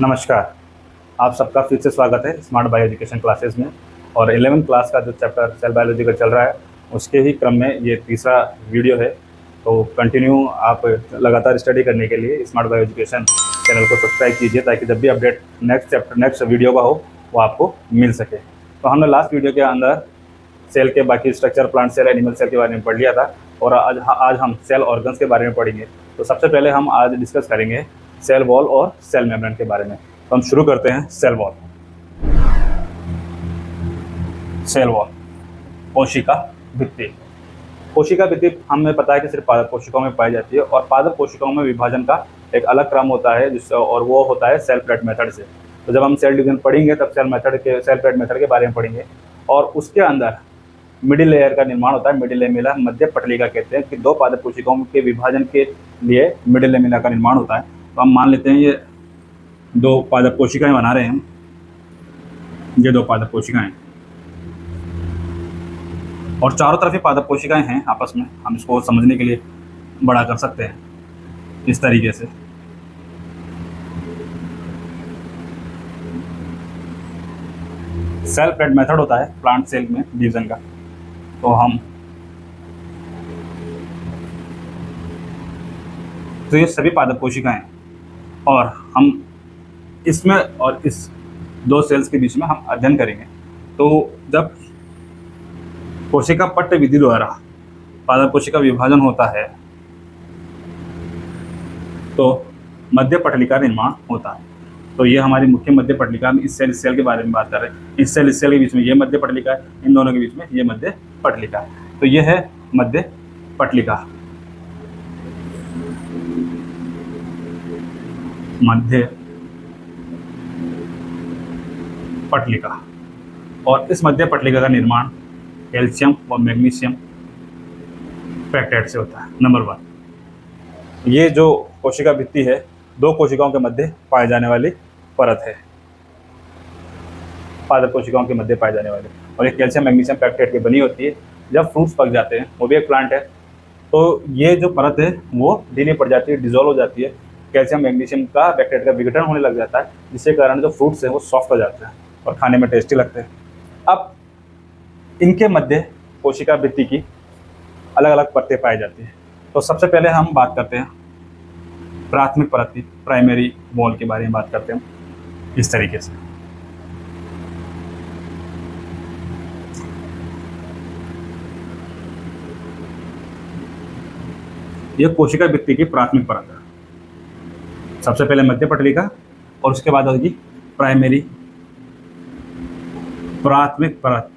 नमस्कार। आप सबका फिर से स्वागत है स्मार्ट बायो एजुकेशन क्लासेस में। और 11th क्लास का जो चैप्टर सेल बायोलॉजी का चल रहा है उसके ही क्रम में ये तीसरा वीडियो है। तो कंटिन्यू आप लगातार स्टडी करने के लिए स्मार्ट बायो एजुकेशन चैनल को सब्सक्राइब कीजिए ताकि जब भी अपडेट नेक्स्ट वीडियो का हो वो आपको मिल सके। तो हमने लास्ट वीडियो के अंदर सेल के बाकी structure, plant cell, animal cell के बारे में पढ़ लिया था और आज हम सेल ऑर्गन्स के बारे में पढ़ेंगे। तो सबसे पहले हम आज डिस्कस करेंगे सेल वॉल और सेल मेम्ब्रेन के बारे में। तो हम शुरू करते हैं सेल वॉल। सेल वॉल, कोशिका भित्ति। कोशिका भित्ति हमें पता है कि सिर्फ पादप कोशिकाओं में पाई जाती है और पादप कोशिकाओं में विभाजन का एक अलग क्रम होता है जिससे, और वो होता है सेल प्लेट मेथड से। तो जब हम सेल डिवीजन पढ़ेंगे तब सेल प्लेट मेथड के बारे में पढ़ेंगे। और उसके अंदर मिडिल लेयर का निर्माण होता है, मिडिल लेमिला, मध्य पटलिका कहते हैं कि दो पादप कोशिकाओं के विभाजन के लिए मिडिल लेमिला का निर्माण होता है। तो हम मान लेते हैं ये दो पादप कोशिकाएं बना रहे हैं, ये दो पादप कोशिकाएं और चारों तरफ ही पादप कोशिकाएं हैं आपस में। हम इसको समझने के लिए बड़ा कर सकते हैं इस तरीके से। सेल प्लेट मेथड होता है प्लांट सेल में डिवीजन का। तो ये सभी पादप कोशिकाएं और हम इसमें और इस दो सेल्स के बीच में हम अध्ययन करेंगे। तो जब कोशिका पट्ट विधि द्वारा पादप कोशिका विभाजन होता है तो मध्य पटलिका निर्माण होता है। तो ये हमारी मुख्य मध्य पटलिका में इस सेल के बारे में बात कर रहे हैं। इस सेल के बीच में ये मध्य पटलिका है, इन दोनों के बीच में ये मध्य पटलिका है। तो ये है मध्य पटलिका, मध्य पटलिका। और इस मध्य पटलिका का निर्माण कैल्शियम और मैग्नीशियम पेक्टाइड से होता है। नंबर 1, ये जो कोशिका भित्ति है दो कोशिकाओं के मध्य पाए जाने वाली परत है, पादप कोशिकाओं के मध्य पाए जाने वाली, और ये कैल्शियम मैग्नीशियम पेक्टाइड की बनी होती है। जब फ्रूट्स पक जाते हैं, वो भी एक प्लांट है, तो ये जो परत है वो ढीली पड़ जाती है, डिजोल्व हो जाती है। कैल्शियम मैग्नीशियम का पेक्टाइड का विघटन होने लग जाता है, जिसके कारण जो फ्रूट्स हैं वो सॉफ्ट हो जाते हैं और खाने में टेस्टी लगते हैं। अब इनके मध्य कोशिका भित्ति की अलग अलग परतें पाई जाती हैं। तो सबसे पहले हम बात करते हैं प्राथमिक परत की, प्राइमरी वॉल के बारे में बात करते हैं इस तरीके से। यह कोशिका भित्ति की प्राथमिक परत है। सबसे पहले मध्य पटलिका और उसके बाद होगी प्राइमरी, प्राथमिक परत,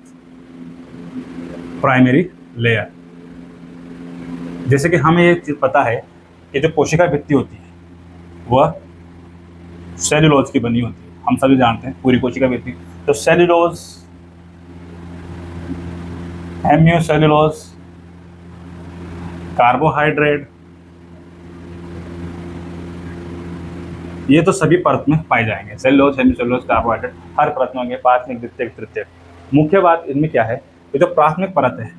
प्राइमरी लेयर। जैसे कि हमें ये चीज़ पता है कि जो कोशिका भित्ति होती है वह सेल्यूलोज की बनी होती है, हम सभी जानते हैं पूरी कोशिका भित्ति। तो सेल्यूलोज, हेमियोसेल्यूलोज, कार्बोहाइड्रेट, ये तो सभी परत में पाए जाएंगे। सेल्यूलोज, हेमियोसेल्यूलोज, कार्बोहाइड्रेट हर परत में होंगे, प्राथमिक, द्वितीयक, तृतीयक। मुख्य बात इनमें क्या है कि जो प्राथमिक परत है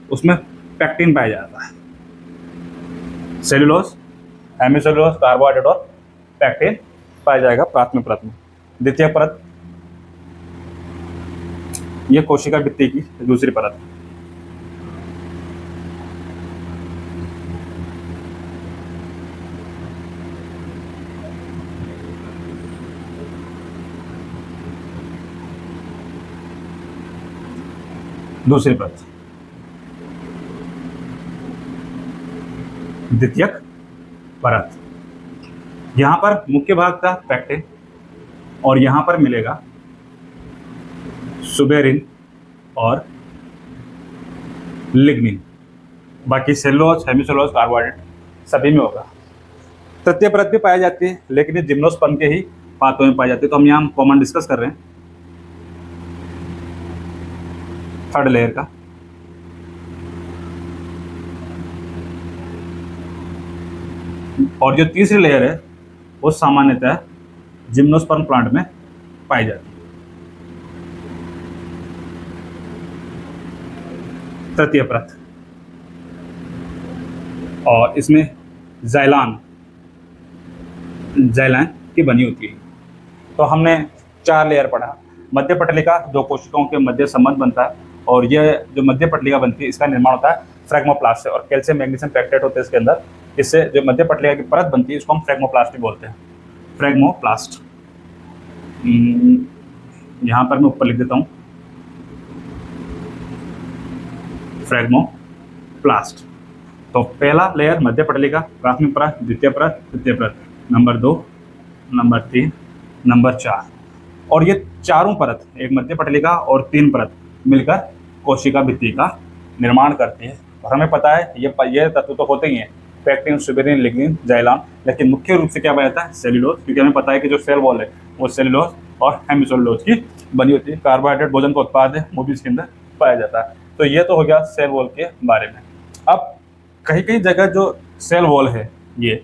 उसमें पैक्टिन पाया जाता है। सेल्यूलोज, हेमियोसेल्यूलोज, कार्बोहाइड्रेट और पैक्टिन पाया जाएगा प्राथमिक परत में। द्वितीय परत ये कोशिका भित्ति की दूसरी परत है। दूसरी परत द्वितीयक परत। यहां पर मुख्य भाग था पैक्टिन और यहां पर मिलेगा सुबेरिन और लिग्निन। बाकी सेल्यूलोज, हेमियोसेल्यूलोज, कार्बोहाइड्रेट सभी में होगा। तृतीय परत भी पाई जाती है लेकिन ये जिम्नोस्पर्म के ही पातों में पाई जाती है। तो हम यहाँ कॉमन डिस्कस कर रहे हैं थर्ड लेयर का। और जो तीसरी लेयर है वो सामान्यतः जिम्नोस्पर्म प्लांट में पाई जाती है। तृतीय परत और इसमें जाइलान की बनी होती है। तो हमने 4 लेयर पढ़ा। मध्य पटलिका जो कोशिकाओं के मध्य संबंध बनता है, और ये जो मध्य पटलिका बनती है इसका निर्माण होता है फ्रेगमोप्लास्ट से, और कैल्शियम मैग्नीशियम पेक्टेट होते हैं इसके अंदर। इससे जो मध्य पटलिका की परत बनती है इसको हम फ्रेगमोप्लास्ट भी बोलते हैं, फ्रेगमोप्लास्ट। यहाँ पर मैं ऊपर लिख देता हूँ फ्रेगमोप्लास्ट। तो पहला लेयर मध्य पटलिका, प्राथमिक परत, द्वितीय परत, तृतीय परत, नंबर 2, नंबर 3, नंबर 4, और ये चारों परत, एक मध्य पटलिका और 3 परत मिलकर कोशिका भित्ति का निर्माण करती है। और हमें पता है ये तत्व तो होते ही हैं, पैक्टिन, सुबेरिन, लिग्निन, जाइलान, लेकिन मुख्य रूप से क्या बना जाता है, सेल्यूलोज, क्योंकि हमें पता है कि जो सेल वॉल है वो सेल्यूलोज और हेमिसोल्यूलोज की बनी होती है। कार्बोहाइड्रेट भोजन का उत्पाद है, वो भी इसके अंदर पाया जाता है। तो ये तो हो गया सेल वॉल के बारे में। अब कहीं कहीं जगह जो सेल वॉल है ये,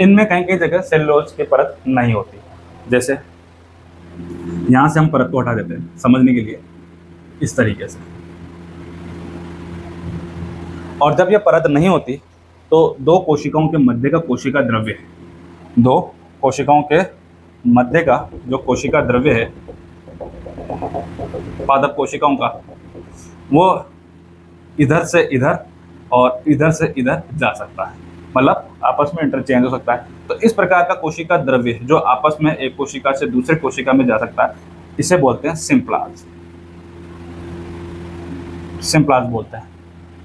इनमें कहीं कहीं जगह सेल्यूलोज की परत नहीं होती। जैसे यहाँ से हम परत को हटा देते हैं समझने के लिए, इस तरीके से। और जब ये परत नहीं होती तो दो कोशिकाओं के मध्य का कोशिका द्रव्य है, दो कोशिकाओं के मध्य का जो कोशिका द्रव्य है पादप कोशिकाओं का, वो इधर से इधर और इधर से इधर जा सकता है, मतलब आपस में इंटरचेंज हो सकता है। तो इस प्रकार का कोशिका द्रव्य जो आपस में एक कोशिका से दूसरे कोशिका में जा सकता है, इसे बोलते हैं सिम्प्लाज्म, सिम्प्लाज्म बोलते हैं।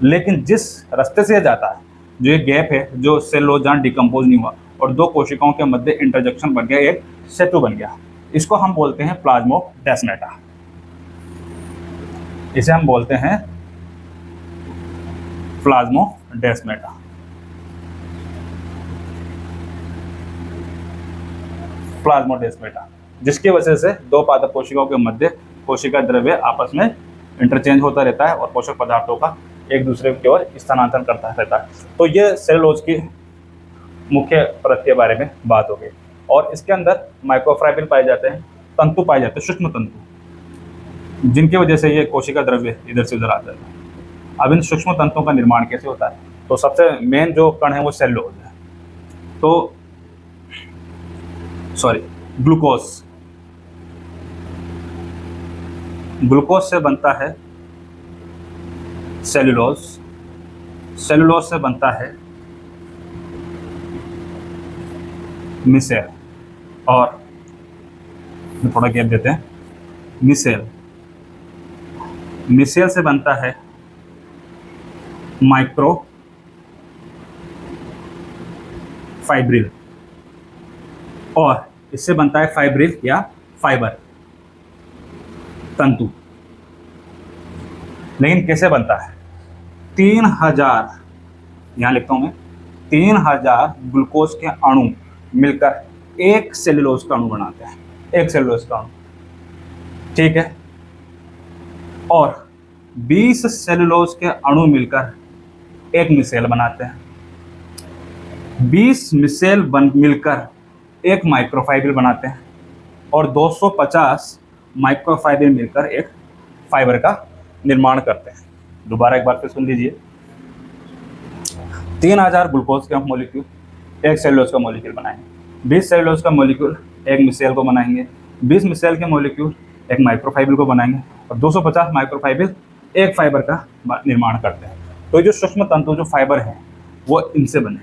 लेकिन जिस रास्ते से जाता है, जो ये गैप है, जो सेल्यूलोज जहाँ डिकम्पोज नहीं हुआ और दो कोशिकाओं के मध्य इंटरजेक्शन बन गया, एक सेतु बन गया, इसको हम बोलते हैं प्लाज्मोडेस्माटा। इसे हम बोलते हैं प्लाज्मोडेस्माटा। प्लाज्मोडेस्माटा, जिसकी वजह से दो पादप कोशिकाओं के मध्य कोशिका द्रव्य आपस में इंटरचेंज होता रहता है और पोषक पदार्थों का एक दूसरे की ओर स्थानांतरण करता रहता है। तो ये सेल्यूलोज की मुख्य परत के बारे में बात हो गई। और इसके अंदर माइक्रोफाइबर पाए जाते हैं, तंतु पाए जाते हैं, सूक्ष्म तंतु, जिनकी वजह से ये कोशिका द्रव्य इधर से उधर आता है। अब इन सूक्ष्म तंतुओं का निर्माण कैसे होता है, तो सबसे मेन जो कण है वो सेल्यूलोज है। तो ग्लूकोज, ग्लूकोज से बनता है सेल्यूलोज, सेल्यूलोज से बनता है मिसेल, और थोड़ा गैप देते हैं, मिसेल, मिसेल से बनता है माइक्रो फाइब्रिल, और इससे बनता है फाइब्रिल या फाइबर तंतु। लेकिन कैसे बनता है, 3000, यहाँ लिखता हूं मैं, 3000 ग्लूकोज के अणु मिलकर एक सेल्यूलोज का अणु बनाते हैं, एक सेल्यूलोज का अणु, ठीक है। और 20 सेल्यूलोज के अणु मिलकर एक मिसेल बनाते हैं, 20 मिसेल मिलकर एक माइक्रोफाइबर बनाते हैं, और 250 माइक्रोफाइबर मिलकर एक फाइबर का निर्माण करते हैं। दोबारा एक बार फिर सुन लीजिए, 3000 ग्लूकोज के मॉलिक्यूल एक सेल्यूलोज का मॉलिक्यूल बनाएंगे, 20 सेल्यूलोज का मॉलिक्यूल एक मिसेल को बनाएंगे, 20 मिसेल के मॉलिक्यूल एक माइक्रोफाइबर को बनाएंगे, और 250 माइक्रोफाइबर एक फाइबर का निर्माण करते हैं। तो जो सूक्ष्म तंतु जो फाइबर हैं वो इनसे बने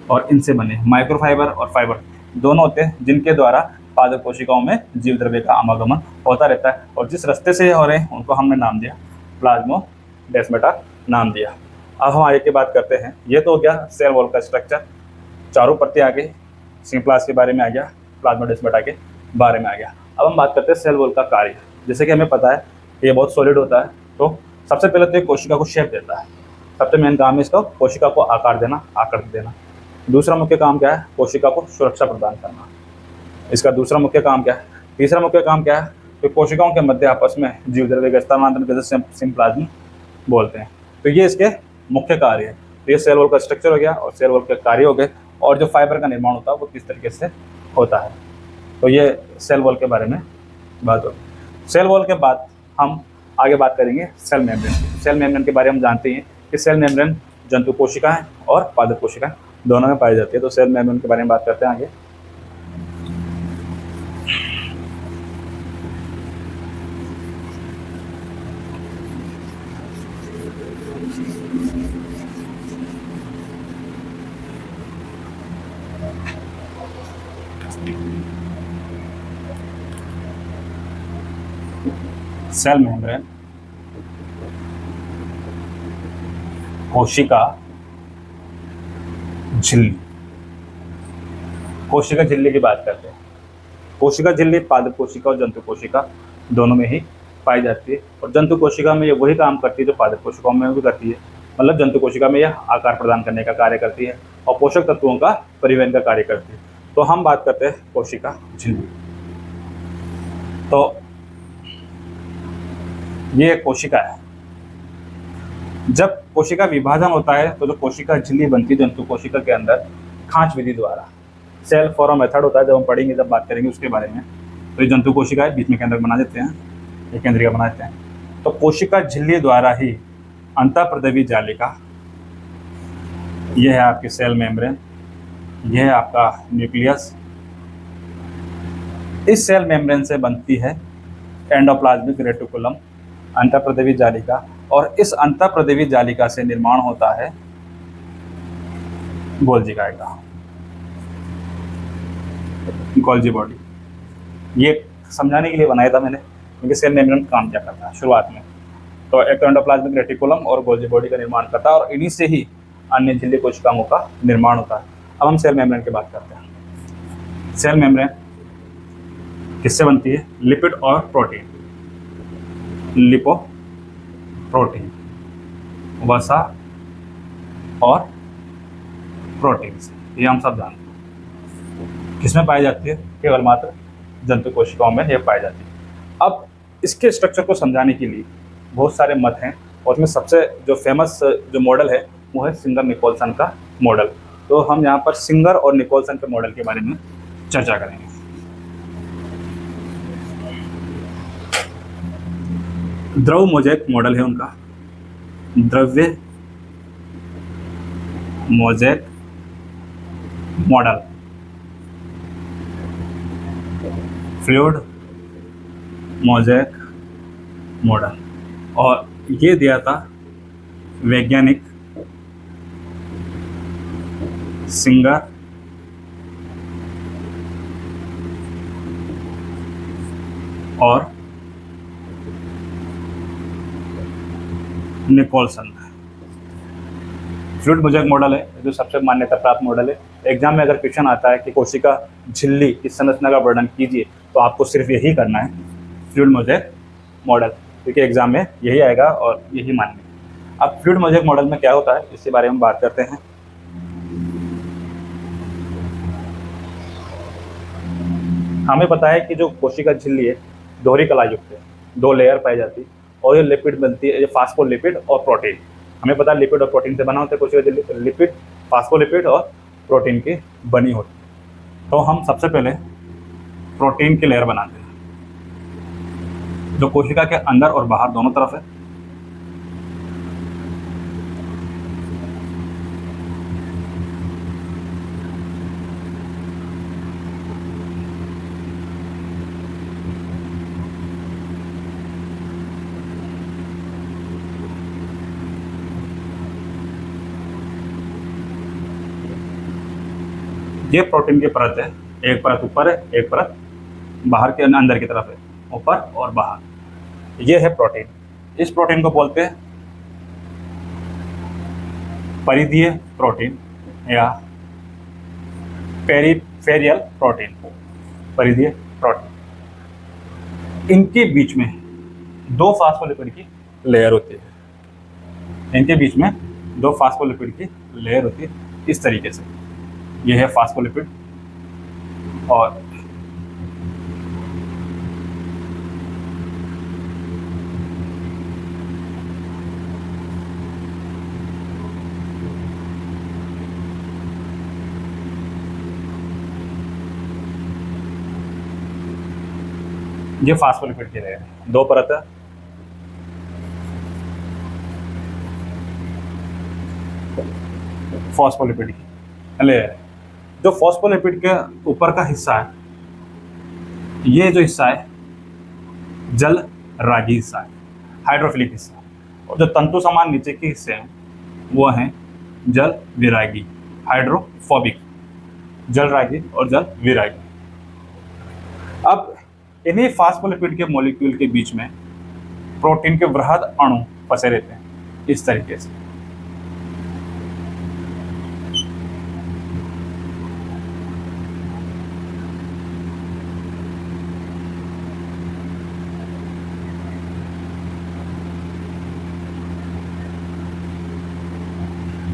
और इनसे बने, माइक्रोफाइबर और फाइबर दोनों होते हैं, जिनके द्वारा पादप कोशिकाओं में जीव द्रव्य का आवागमन होता रहता है। और जिस रास्ते से हो रहे हैं उनको हमने नाम दिया प्लाज्मोडेस्माटा नाम दिया। अब हम आगे की बात करते हैं। ये तो हो गया सेल वॉल का स्ट्रक्चर, चारों परतें आ गई, सिम्प्लाज्म के बारे में आ गया, प्लाज्मोडेस्माटा के बारे में आ गया। अब हम बात करते हैं सेल वॉल का कार्य। जैसे कि हमें पता है ये बहुत सॉलिड होता है, तो सबसे पहले तो एक कोशिका को शेप देता है, सबसे मेन काम है इसका कोशिका को आकार देना, आकृति देना। दूसरा मुख्य काम क्या है, कोशिका को सुरक्षा प्रदान करना, इसका दूसरा मुख्य काम क्या है। तीसरा मुख्य काम क्या है, तो कोशिकाओं के मध्य आपस में जीव द्रव्य का स्थानांतरण जैसे सिम्प्लाज्म बोलते हैं। तो ये इसके मुख्य कार्य है। तो ये सेल वॉल का स्ट्रक्चर हो गया और सेल वॉल के कार्य हो गए, और जो फाइबर का निर्माण होता है वो किस तरीके से होता है। तो ये सेल वॉल के बारे में बात होगी। सेल वॉल के बाद हम आगे बात करेंगे सेल मेम्ब्रेन। सेल मेम्ब्रेन के बारे में हम जानते हैं कि सेल मेम्ब्रेन जंतु कोशिकाएं और पादप कोशिकाएं दोनों में पाई जाती है। तो सेल मेम्ब्रेन के बारे में बात करते हैं आगे। सेल मेम्ब्रेन, कोशिका झिल्ली। कोशिका झिल्ली की बात करते हैं। कोशिका झिल्ली पादप कोशिका और जंतु कोशिका दोनों में ही पाई जाती है, और जंतु कोशिका में ये वही काम करती है जो पादप कोशिकाओं में भी करती है। मतलब जंतु कोशिका में यह आकार प्रदान करने का कार्य करती है और पोषक तत्वों का परिवहन का कार्य करती है। तो हम बात करते हैं कोशिका झिल्ली। तो ये कोशिका है। जब कोशिका विभाजन होता है तो जो कोशिका झिल्ली बनती है जंतु कोशिका के अंदर खांच विधि द्वारा, सेल फोरम मेथड होता है, जब हम पढ़ेंगे, जब बात करेंगे उसके बारे में। तो ये जंतु कोशिका है, बीच में केंद्रक बना देते हैं, ये केंद्रिका बना देते हैं। तो कोशिका झिल्ली द्वारा ही अंतःप्रदवी जालिका, ये है आपकी सेल मेम्ब्रेन, यह है आपका न्यूक्लियस। इस सेल मेम्ब्रेन से बनती है एंडोप्लाज्मिक रेटिकुलम, अंतःप्रदवी जालिका, और इस अंतःप्रदवी जालिका से निर्माण होता है गोल्जी का, गोल्जी बॉडी। ये समझाने के लिए बनाया था मैंने, क्योंकि सेल मेम्ब्रेन काम क्या करता है शुरुआत में। तो एक एंडोप्लाज्मिक रेटिकुलम और गोल्जी बॉडी का निर्माण करता है, और इन्हीं से ही अन्य झिल्ली कोशिकाओं का निर्माण होता है। अब हम सेल मेम्ब्रेन की बात करते हैं। सेल मेम्ब्रेन किससे बनती है? लिपिड और प्रोटीन, लिपो प्रोटीन, वसा और प्रोटीन से, ये हम सब जानते हैं। किसमें पाई जाती है? केवल मात्र जंतु कोशिकाओं में यह पाई जाती है। अब इसके स्ट्रक्चर को समझाने के लिए बहुत सारे मत हैं, और उसमें सबसे जो फेमस जो मॉडल है वो है सिंगर निकोलसन का मॉडल। तो हम यहाँ पर सिंगर और निकोलसन के मॉडल के बारे में चर्चा करेंगे। द्रव मोज़ेक मॉडल है उनका, द्रव्य mosaic model, fluid mosaic model, और ये दिया था वैज्ञानिक सिंगर और निकोलसन। फ्लूइड मोज़ेक मॉडल है जो सबसे मान्यता प्राप्त मॉडल है। एग्जाम में अगर क्वेश्चन आता है कि कोशिका झिल्ली की संरचना का वर्णन कीजिए, तो आपको सिर्फ यही करना है, फ्लूइड मोज़ेक मॉडल, क्योंकि एग्जाम में यही आएगा और यही मान्य है। अब फ्लूइड मोज़ेक मॉडल में क्या होता है, इसके बारे में बात करते हैं। हमें पता है कि जो कोशिका झिल्ली है दोहरी कला युक्त है, 2 लेयर पाई जाती है, और ये लिपिड बनती है, ये फास्फोलिपिड और प्रोटीन। हमें पता है लिपिड और प्रोटीन से बना होता है कोशिका झिल्ली, तो लिपिड, फास्फोलिपिड और प्रोटीन की बनी होती है। तो हम सबसे पहले प्रोटीन की लेयर बनाते हैं, जो कोशिका के अंदर और बाहर दोनों तरफ है। ये प्रोटीन की परत है, एक परत ऊपर है, एक परत बाहर के अंदर की तरफ है, ऊपर और बाहर। ये है प्रोटीन। इस प्रोटीन को बोलते हैं परिधीय प्रोटीन या पेरिफेरियल प्रोटीन, परिधीय प्रोटीन। इनके बीच में 2 फास्फोलिपिड की लेयर होती है, इनके बीच में 2 फास्फोलिपिड की लेयर होती है इस तरीके से। ये है फास्फोलिपिड और ये फास्फोलिपिड की लेयर है, 2 परत है। फॉस्फोलिपिड की लेयर, जो फॉस्फोलिपिड के ऊपर का हिस्सा है, ये जो हिस्सा है जल रागी हिस्सा है, हाइड्रोफिलिक हिस्सा, और जो तंतु समान नीचे के हिस्से हैं वो हैं जल विरागी, हाइड्रोफोबिक। जल रागी और जल विरागी। अब इन्हीं फास्फोलिपिड के मॉलिक्यूल के बीच में प्रोटीन के वृहद अणु फंसे रहते हैं इस तरीके से।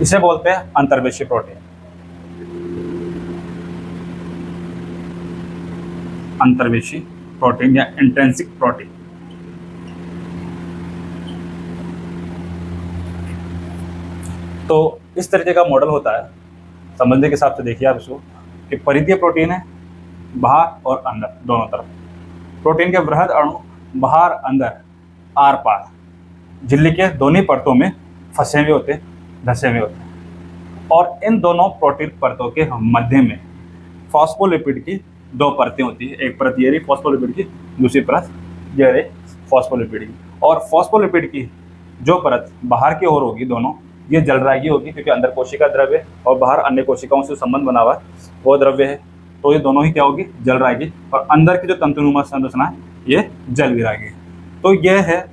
इसे बोलते हैं अंतर्वेशी प्रोटीन। अंतर्वेशी प्रोटीन या इंट्रिंसिक प्रोटीन। तो इस तरीके का मॉडल होता है, समझने के हिसाब से देखिए आप इसको कि परिधीय प्रोटीन है बाहर और अंदर दोनों तरफ। प्रोटीन के वृहद अणु बाहर अंदर आर पार झिल्ली के दोनों परतों में फंसे हुए होते, धसे हुए होते हैं। और इन दोनों प्रोटीन परतों के मध्य में फॉस्फोलिपिड की दो परतें होती है, एक परत ये रही फॉस्फोलिपिड की, दूसरी परत ये रही फॉस्फोलिपिड की। और फॉस्फोलिपिड की जो परत बाहर की ओर होगी दोनों, ये जलरागी होगी क्योंकि अंदर कोशिका द्रव्य और बाहर अन्य कोशिकाओं से संबंध बना हुआ है वो द्रव्य है, तो ये दोनों ही क्या होगी, जलरागी। और अंदर की जो तंतुनुमा संरचना है ये जल विरागी है। तो यह है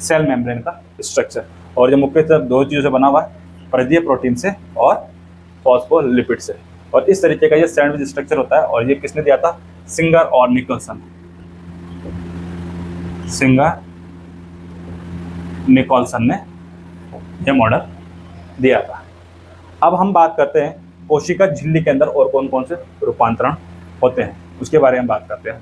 सेल मेम्ब्रेन का स्ट्रक्चर, और ये मुख्यतः दो चीज़ों से बना हुआ है, परिधीय प्रोटीन से और फॉस्फोलिपिड से। और इस तरीके का ये सैंडविच स्ट्रक्चर होता है। और ये किसने दिया था, सिंगर और निकोलसन। सिंगर निकोलसन ने यह मॉडल दिया था। अब हम बात करते हैं कोशिका झिल्ली के अंदर और कौन कौन से रूपांतरण होते हैं, उसके बारे में बात करते हैं।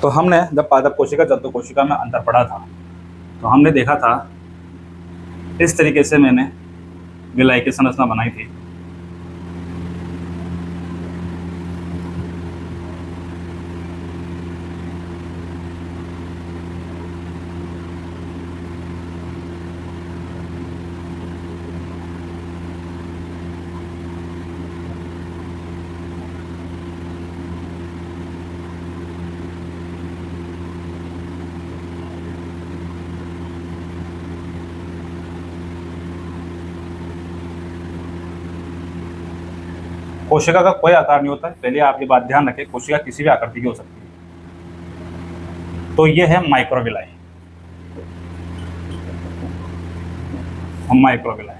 तो हमने जब पादप कोशिका जंतु कोशिका में अंतर पढ़ा था तो हमने देखा था इस तरीके से मैंने विलायी की संरचना बनाई थी। कोशिका का कोई आकार नहीं होता है, पहले आप ये बात ध्यान रखें, कोशिका किसी भी आकृति की हो सकती है। तो ये है माइक्रोविलाई। माइक्रोविलाई,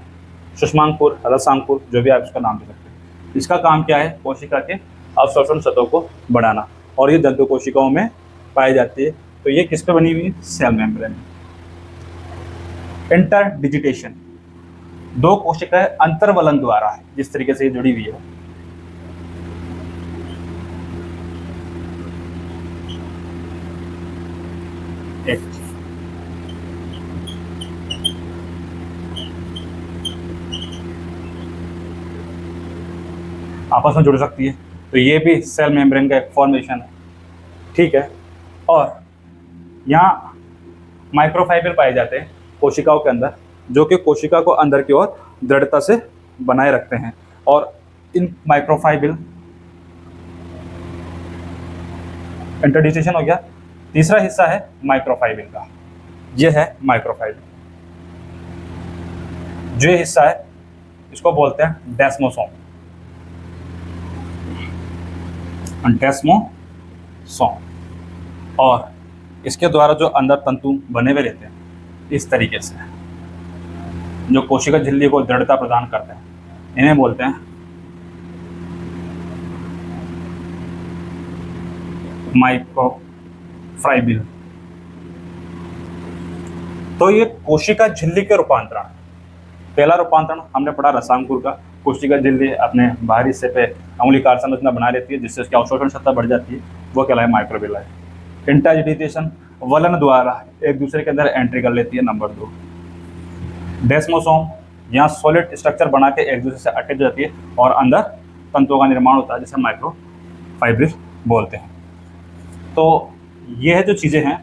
सुषमांकुर, रसांकुर, जो भी आप इसका नाम दे सकते हैं। इसका काम क्या है, कोशिका के अवशोषण सतहों को बढ़ाना, और ये जंतु कोशिकाओं में पाई जाती है। तो ये किस पे बनी हुई है, सेल मेम्ब्रेन। इंटरडिजिटेशन, दो कोशिकाएं अंतर्वलन द्वारा है जिस तरीके से ये जुड़ी हुई है। आपस में जुड़ सकती है, तो ये भी सेल मेम्ब्रेन का एक फॉर्मेशन है, ठीक है। और यहाँ माइक्रोफाइबर पाए जाते हैं कोशिकाओं के अंदर, जो कि कोशिका को अंदर की ओर दृढ़ता से बनाए रखते हैं। और इन माइक्रोफाइबर, इंटरडिजिटेशन हो गया। तीसरा हिस्सा है माइक्रोफाइबर का, यह है माइक्रोफाइबर। जो ये हिस्सा है इसको बोलते हैं डेस्मोसोम। डेस्मोसोम, और इसके द्वारा जो अंदर तंतु बने हुए रहते हैं इस तरीके से, जो कोशिका झिल्ली को दृढ़ता प्रदान करते हैं, इन्हें बोलते हैं माइक्रोफाइबर। तो ये कोशिका झिल्ली के रूपांतरण, पहला रूपांतरण हमने पढ़ा रसांकुर का, कोशिका झिल्ली अपने बाहरी हिस्से पे अंगुलिकार संरचना बना लेती है जिससे उसकी अवशोषण क्षमता बढ़ जाती है, वो कहलाए माइक्रोविलाई। इंटरडिजिटेशन, वलन द्वारा एक दूसरे के अंदर एंट्री कर लेती है, नंबर 2। डेस्मोसोम, यहाँ सॉलिड स्ट्रक्चर बना के एक दूसरे से अटैच जाती है और अंदर तंतुओं का निर्माण होता है जिसे माइक्रोफाइबर बोलते हैं। तो ये जो चीज़ें हैं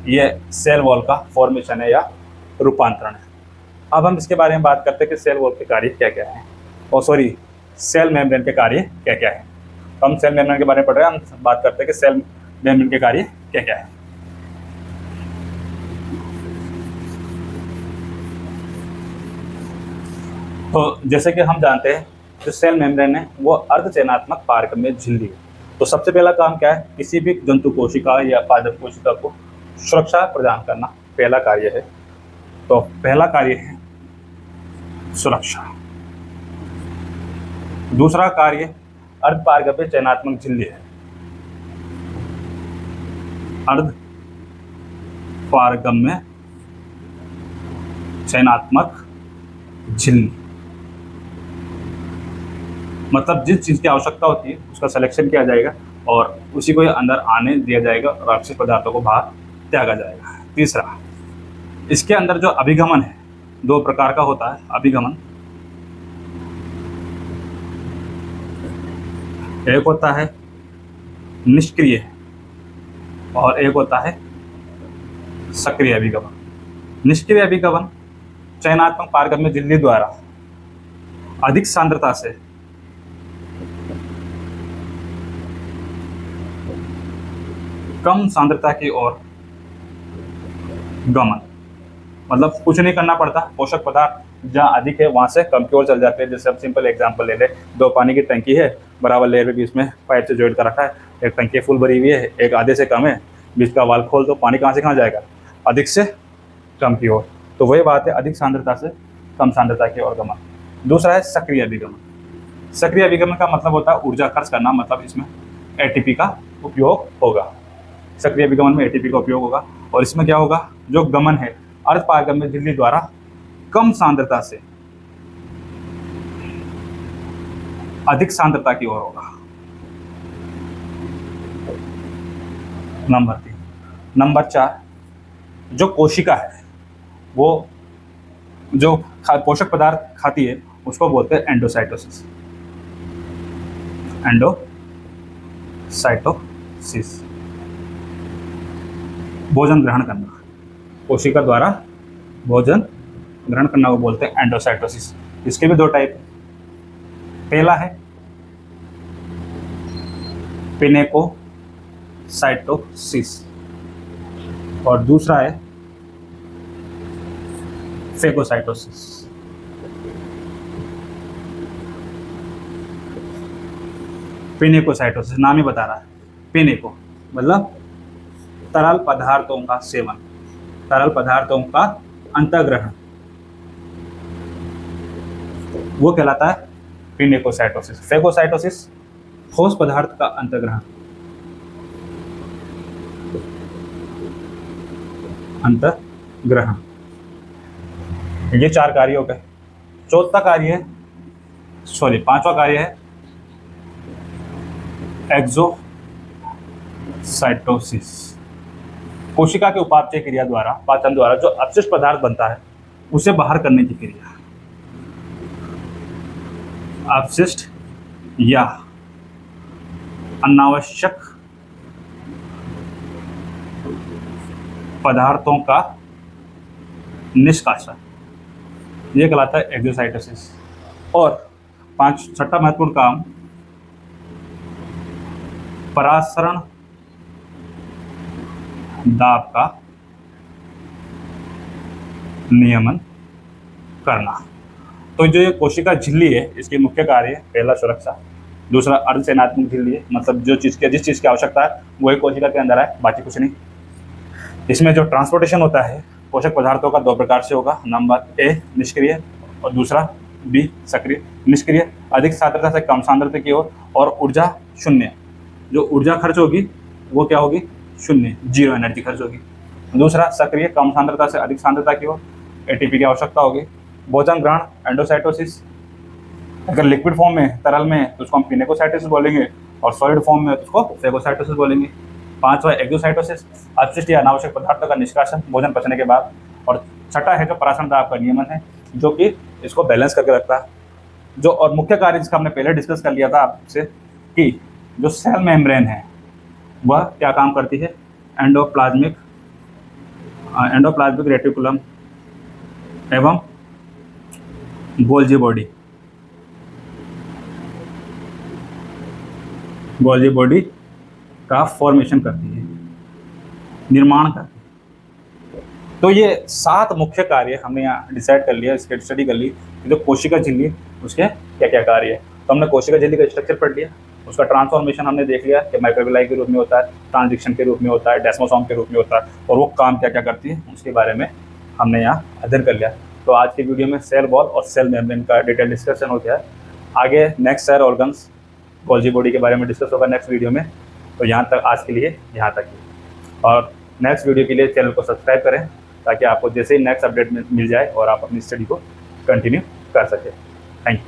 ये सेल वॉल का फॉर्मेशन है या रूपांतरण है। अब हम इसके बारे में बात करते हैं कि सेल वॉल के कार्य क्या क्या हैं, और सेल मेम्ब्रेन के कार्य क्या क्या हैं। हम सेल मेम्ब्रेन के बारे में पढ़ रहे हैं, हम बात करते हैं कि सेल मेम्ब्रेन के कार्य क्या क्या है। तो जैसे कि हम जानते हैं जो सेल मेम्ब्रेन है वो अर्धचयनात्मक पारगम्य झिल्ली है। तो सबसे पहला काम क्या है, किसी भी जंतु कोशिका या पादप कोशिका को सुरक्षा प्रदान करना पहला कार्य है। तो पहला कार्य है सुरक्षा। दूसरा कार्य अर्ध पारगम्य चयनात्मक झिल्ली है। अर्ध पारगम्य चयनात्मक झिल्ली मतलब जिस चीज की आवश्यकता होती है उसका सिलेक्शन किया जाएगा और उसी को अंदर आने दिया जाएगा और अपशिष्ट पदार्थों को बाहर त्यागा जाएगा। तीसरा, इसके अंदर जो अभिगमन है दो प्रकार का होता है। अभिगमन एक होता है निष्क्रिय और एक होता है सक्रिय अभिगमन। निष्क्रिय अभिगमन चयनात्मक पारगम्य झिल्ली द्वारा अधिक सांद्रता से कम सांद्रता की ओर गमन, मतलब कुछ नहीं करना पड़ता, पोषक पदार्थ जहाँ अधिक है वहां से कम की ओर चल जाते हैं। जैसे अब सिंपल एग्जांपल ले ले, दो पानी की टंकी है, बराबर लेयर पे बीच में पाइप से जोड़ कर रखा है, एक टंकी फुल भरी हुई है, एक आधे से कम है, बीच का वाल्व खोल दो, पानी कहाँ से कहाँ जाएगा, अधिक से कम की ओर। तो वही बात है, अधिक सांद्रता से कम सांद्रता की ओर गमन। दूसरा है सक्रिय अभिगमन। सक्रिय अभिगमन का मतलब होता है ऊर्जा खर्च करना, मतलब इसमें एटीपी का उपयोग होगा। सक्रिय अभिगमन में एटीपी का उपयोग होगा और इसमें क्या होगा, जो गमन है अर्ध पारगम्य झिल्ली द्वारा कम सांद्रता से अधिक सांद्रता की ओर होगा। नंबर 3। नंबर 4, जो कोशिका है वो जो पोषक पदार्थ खाती है उसको बोलते हैं एंडोसाइटोसिस। एंडोसाइटोसिस भोजन ग्रहण करना, कोशिका द्वारा भोजन ग्रहण करना को बोलते हैं एंडोसाइटोसिस। इसके भी दो टाइप, पहला है पिनेकोसाइटोसिस और दूसरा है फेगोसाइटोसिस। पिनेकोसाइटोसिस नाम ही बता रहा है, पिनेको मतलब तरल पदार्थों का सेवन, तरल पदार्थों का अंतर्ग्रहण, वो कहलाता है पिनेकोसाइटोसिस। फेगोसाइटोसिस ठोस पदार्थ का अंतर्ग्रहण, अंतर्ग्रहण। ये 4 कार्य हो गए। चौथा कार्य है, पांचवा कार्य है एक्सोसाइटोसिस। कोशिका के उपापचय क्रिया द्वारा, पाचन द्वारा जो अपशिष्ट पदार्थ बनता है उसे बाहर करने की क्रिया, अपशिष्ट या अनावश्यक पदार्थों का निष्कासन, ये कहलाता है एक्सोसाइटोसिस। और छठा महत्वपूर्ण काम परासरण दाब का नियमन करना। तो जो ये कोशिका झिल्ली है इसकी मुख्य कार्य है, पहला सुरक्षा, दूसरा अर्धचयनात्मक झिल्ली है, मतलब जिस चीज़ की आवश्यकता है वही कोशिका के अंदर है, बाकी कुछ नहीं। इसमें जो ट्रांसपोर्टेशन होता है पोषक पदार्थों का 2 प्रकार से होगा। नंबर ए निष्क्रिय और दूसरा बी सक्रिय। निष्क्रिय अधिक सांद्रता से कम सांद्रता की ओर और ऊर्जा शून्य, जो ऊर्जा खर्च होगी वो क्या होगी, शून्य, 0 एनर्जी खर्च होगी। दूसरा सक्रिय कम सांद्रता से अधिक सांद्रता की ओर, एटीपी की आवश्यकता होगी। भोजन ग्रहण एंडोसाइटोसिस, अगर लिक्विड फॉर्म में तरल में तो उसको हम पिनेकोसाइटोसिस बोलेंगे और सॉलिड फॉर्म में तो उसको फेगोसाइटोसिस बोलेंगे। पांचवा एक्सोसाइटोसिस, अपशिष्ट या अनावश्यक पदार्थों का निष्कासन भोजन पचने के बाद। और छठा है जो परासरण दाब का नियमन है, जो कि इसको बैलेंस करके रखता है। जो और मुख्य कार्य जिसका हमने पहले डिस्कस कर लिया था आपसे कि जो सेल मेम्ब्रेन है वह क्या काम करती है, एंडोप्लाज्मिक रेटिकुलम एवं गोल्जी बॉडी का फॉर्मेशन करती है, निर्माण करती है। तो ये 7 मुख्य कार्य हमने यहाँ डिसाइड कर लिया, इसके स्टडी कर ली कि जो कोशिका झिल्ली उसके क्या क्या कार्य है। तो हमने कोशिका झिल्ली का स्ट्रक्चर पढ़ लिया, उसका ट्रांसफॉर्मेशन हमने देख लिया कि माइक्रोविलाई के रूप में होता है, ट्रांजिशन के रूप में होता है, डेस्मोसोम के रूप में होता है, और वो काम क्या क्या करती है उसके बारे में हमने यहाँ अध्ययन कर लिया। तो आज की वीडियो में सेल वॉल और सेल मेम्ब्रेन का डिटेल डिस्कशन हो गया है। आगे next cell organs, Golgi body के बारे में डिस्कस होगा नेक्स्ट वीडियो में। तो यहाँ तक आज के लिए यहाँ तक ही, और नेक्स्ट वीडियो के लिए चैनल को सब्सक्राइब करें ताकि आपको जैसे ही नेक्स्ट अपडेट मिल जाए और आप अपनी स्टडी को कंटिन्यू कर सकें। Thank you.